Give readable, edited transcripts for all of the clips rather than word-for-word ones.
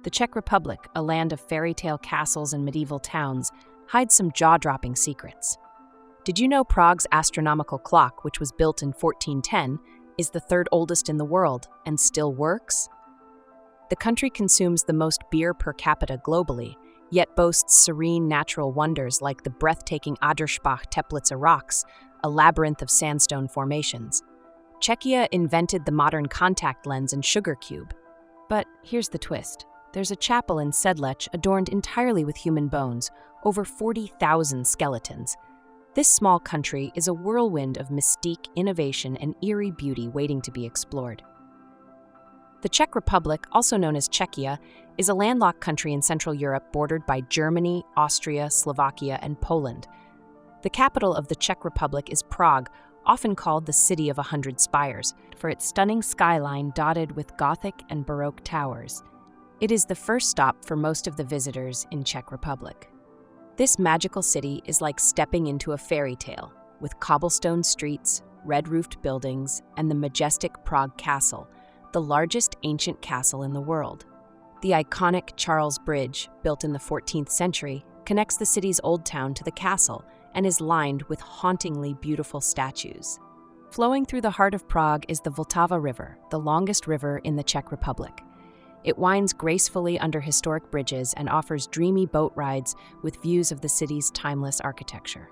The Czech Republic, a land of fairy tale castles and medieval towns, hides some jaw-dropping secrets. Did you know Prague's astronomical clock, which was built in 1410, is the third oldest in the world and still works? The country consumes the most beer per capita globally, yet boasts serene natural wonders like the breathtaking Adlersbach Teplice rocks, a labyrinth of sandstone formations. Czechia invented the modern contact lens and sugar cube. But here's the twist. There's a chapel in Sedlec adorned entirely with human bones, over 40,000 skeletons. This small country is a whirlwind of mystique, innovation, and eerie beauty waiting to be explored. The Czech Republic, also known as Czechia, is a landlocked country in Central Europe bordered by Germany, Austria, Slovakia, and Poland. The capital of the Czech Republic is Prague, often called the City of 100 Spires, for its stunning skyline dotted with Gothic and Baroque towers. It is the first stop for most of the visitors in Czech Republic. This magical city is like stepping into a fairy tale, with cobblestone streets, red-roofed buildings, and the majestic Prague Castle, the largest ancient castle in the world. The iconic Charles Bridge, built in the 14th century, connects the city's old town to the castle and is lined with hauntingly beautiful statues. Flowing through the heart of Prague is the Vltava River, the longest river in the Czech Republic. It winds gracefully under historic bridges and offers dreamy boat rides with views of the city's timeless architecture.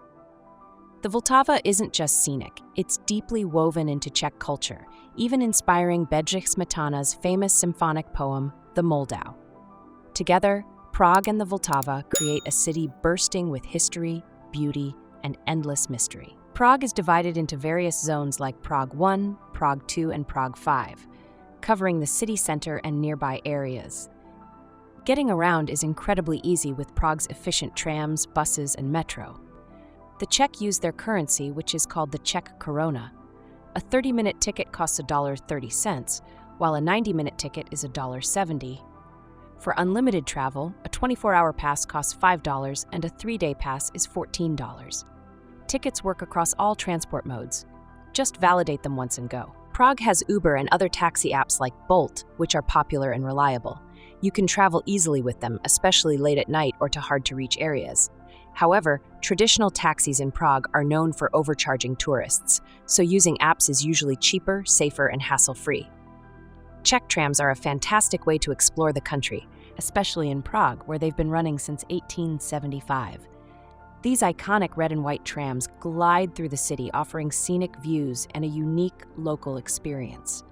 The Vltava isn't just scenic, it's deeply woven into Czech culture, even inspiring Bedřich Smetana's famous symphonic poem, The Moldau. Together, Prague and the Vltava create a city bursting with history, beauty, and endless mystery. Prague is divided into various zones like Prague 1, Prague 2, and Prague 5, covering the city center and nearby areas. Getting around is incredibly easy with Prague's efficient trams, buses, and metro. The Czech use their currency, which is called the Czech koruna. A 30-minute ticket costs $1.30, while a 90-minute ticket is $1.70. For unlimited travel, a 24-hour pass costs $5 and a 3-day pass is $14. Tickets work across all transport modes. Just validate them once and go. Prague has Uber and other taxi apps like Bolt, which are popular and reliable. You can travel easily with them, especially late at night or to hard-to-reach areas. However, traditional taxis in Prague are known for overcharging tourists, so using apps is usually cheaper, safer, and hassle-free. Czech trams are a fantastic way to explore the country, especially in Prague, where they've been running since 1875. These iconic red and white trams glide through the city, offering scenic views and a unique local experience.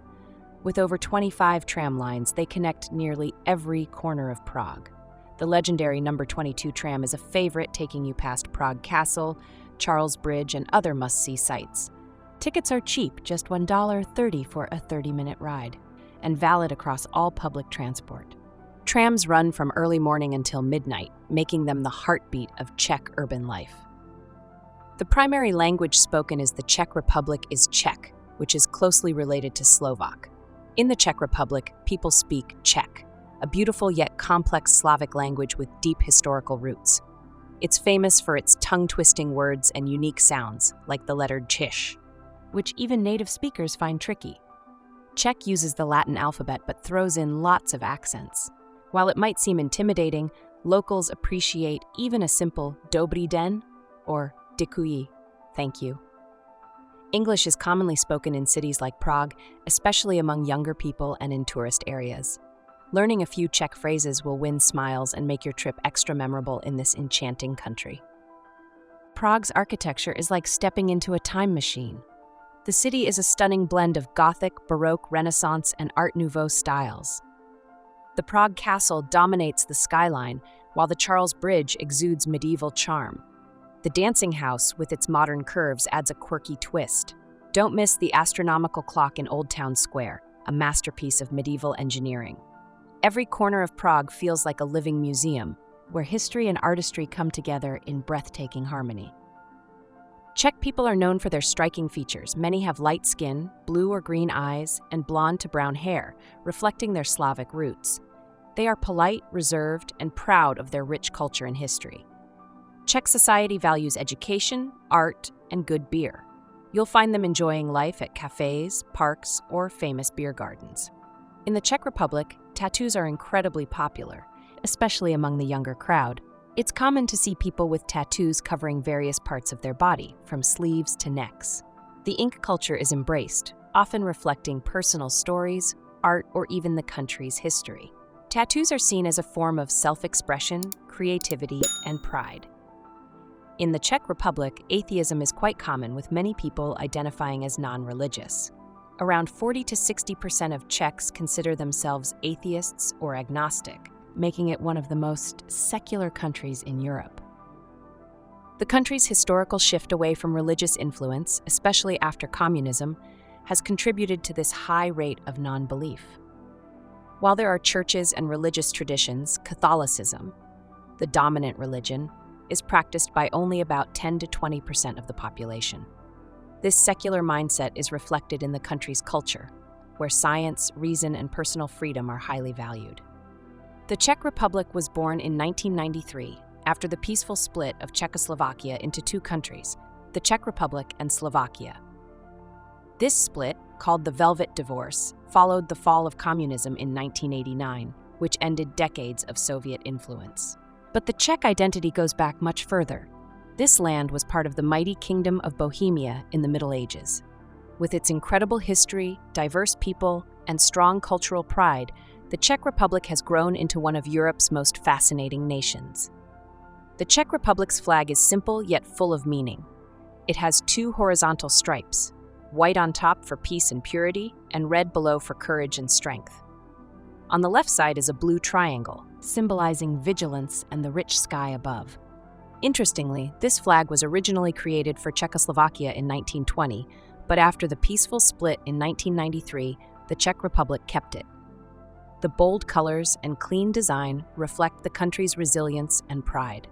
With over 25 tram lines, they connect nearly every corner of Prague. The legendary number 22 tram is a favorite, taking you past Prague Castle, Charles Bridge, and other must-see sights. Tickets are cheap, just $1.30 for a 30-minute ride, and valid across all public transport. Trams run from early morning until midnight, making them the heartbeat of Czech urban life. The primary language spoken in the Czech Republic is Czech, which is closely related to Slovak. In the Czech Republic, people speak Czech, a beautiful yet complex Slavic language with deep historical roots. It's famous for its tongue-twisting words and unique sounds, like the letter Č, which even native speakers find tricky. Czech uses the Latin alphabet but throws in lots of accents. While it might seem intimidating, locals appreciate even a simple Dobrý den or Děkuji, thank you. English is commonly spoken in cities like Prague, especially among younger people and in tourist areas. Learning a few Czech phrases will win smiles and make your trip extra memorable in this enchanting country. Prague's architecture is like stepping into a time machine. The city is a stunning blend of Gothic, Baroque, Renaissance, and Art Nouveau styles. The Prague Castle dominates the skyline, while the Charles Bridge exudes medieval charm. The Dancing House, with its modern curves, adds a quirky twist. Don't miss the astronomical clock in Old Town Square, a masterpiece of medieval engineering. Every corner of Prague feels like a living museum, where history and artistry come together in breathtaking harmony. Czech people are known for their striking features. Many have light skin, blue or green eyes, and blonde to brown hair, reflecting their Slavic roots. They are polite, reserved, and proud of their rich culture and history. Czech society values education, art, and good beer. You'll find them enjoying life at cafes, parks, or famous beer gardens. In the Czech Republic, tattoos are incredibly popular, especially among the younger crowd. It's common to see people with tattoos covering various parts of their body, from sleeves to necks. The ink culture is embraced, often reflecting personal stories, art, or even the country's history. Tattoos are seen as a form of self-expression, creativity, and pride. In the Czech Republic, atheism is quite common, with many people identifying as non-religious. Around 40 to 60% of Czechs consider themselves atheists or agnostic, making it one of the most secular countries in Europe. The country's historical shift away from religious influence, especially after communism, has contributed to this high rate of non-belief. While there are churches and religious traditions, Catholicism, the dominant religion, is practiced by only about 10 to 20% of the population. This secular mindset is reflected in the country's culture, where science, reason, and personal freedom are highly valued. The Czech Republic was born in 1993 after the peaceful split of Czechoslovakia into two countries, the Czech Republic and Slovakia. This split, called the Velvet Divorce, followed the fall of communism in 1989, which ended decades of Soviet influence. But the Czech identity goes back much further. This land was part of the mighty Kingdom of Bohemia in the Middle Ages. With its incredible history, diverse people, and strong cultural pride, the Czech Republic has grown into one of Europe's most fascinating nations. The Czech Republic's flag is simple yet full of meaning. It has two horizontal stripes, white on top for peace and purity, and red below for courage and strength. On the left side is a blue triangle, symbolizing vigilance and the rich sky above. Interestingly, this flag was originally created for Czechoslovakia in 1920, but after the peaceful split in 1993, the Czech Republic kept it. The bold colors and clean design reflect the country's resilience and pride.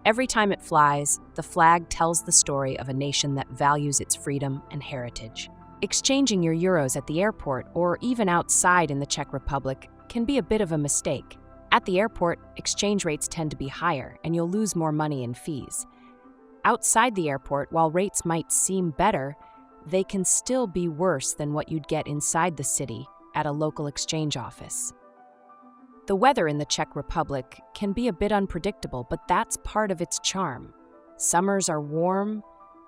Every time it flies, the flag tells the story of a nation that values its freedom and heritage. Exchanging your euros at the airport or even outside in the Czech Republic can be a bit of a mistake. At the airport, exchange rates tend to be higher and you'll lose more money in fees. Outside the airport, while rates might seem better, they can still be worse than what you'd get inside the city at a local exchange office. The weather in the Czech Republic can be a bit unpredictable, but that's part of its charm. Summers are warm,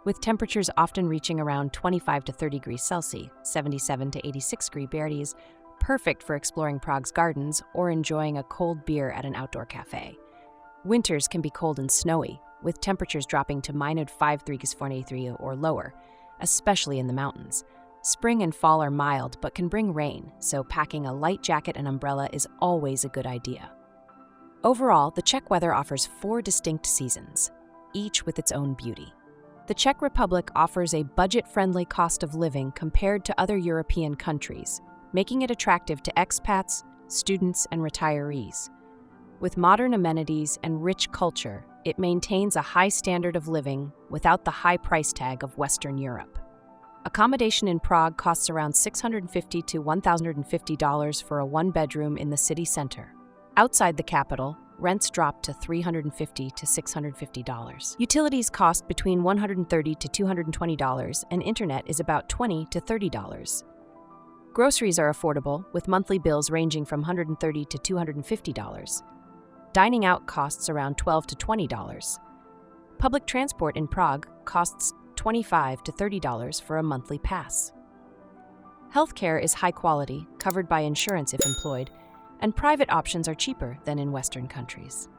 with temperatures often reaching around 25 to 30 degrees Celsius, 77 to 86 degrees Celsius, perfect for exploring Prague's gardens or enjoying a cold beer at an outdoor cafe. Winters can be cold and snowy, with temperatures dropping to -5 degrees Celsius or lower, especially in the mountains. Spring and fall are mild but can bring rain, so packing a light jacket and umbrella is always a good idea. Overall, the Czech weather offers 4 distinct seasons, each with its own beauty. The Czech Republic offers a budget-friendly cost of living compared to other European countries, making it attractive to expats, students, and retirees. With modern amenities and rich culture, it maintains a high standard of living without the high price tag of Western Europe. Accommodation in Prague costs around $650 to $1,050 for a one-bedroom in the city center. Outside the capital, rents drop to $350 to $650. Utilities cost between $130 to $220, and internet is about $20 to $30. Groceries are affordable, with monthly bills ranging from $130 to $250. Dining out costs around $12 to $20. Public transport in Prague costs $25 to $30 for a monthly pass. Healthcare is high quality, covered by insurance if employed, and private options are cheaper than in Western countries.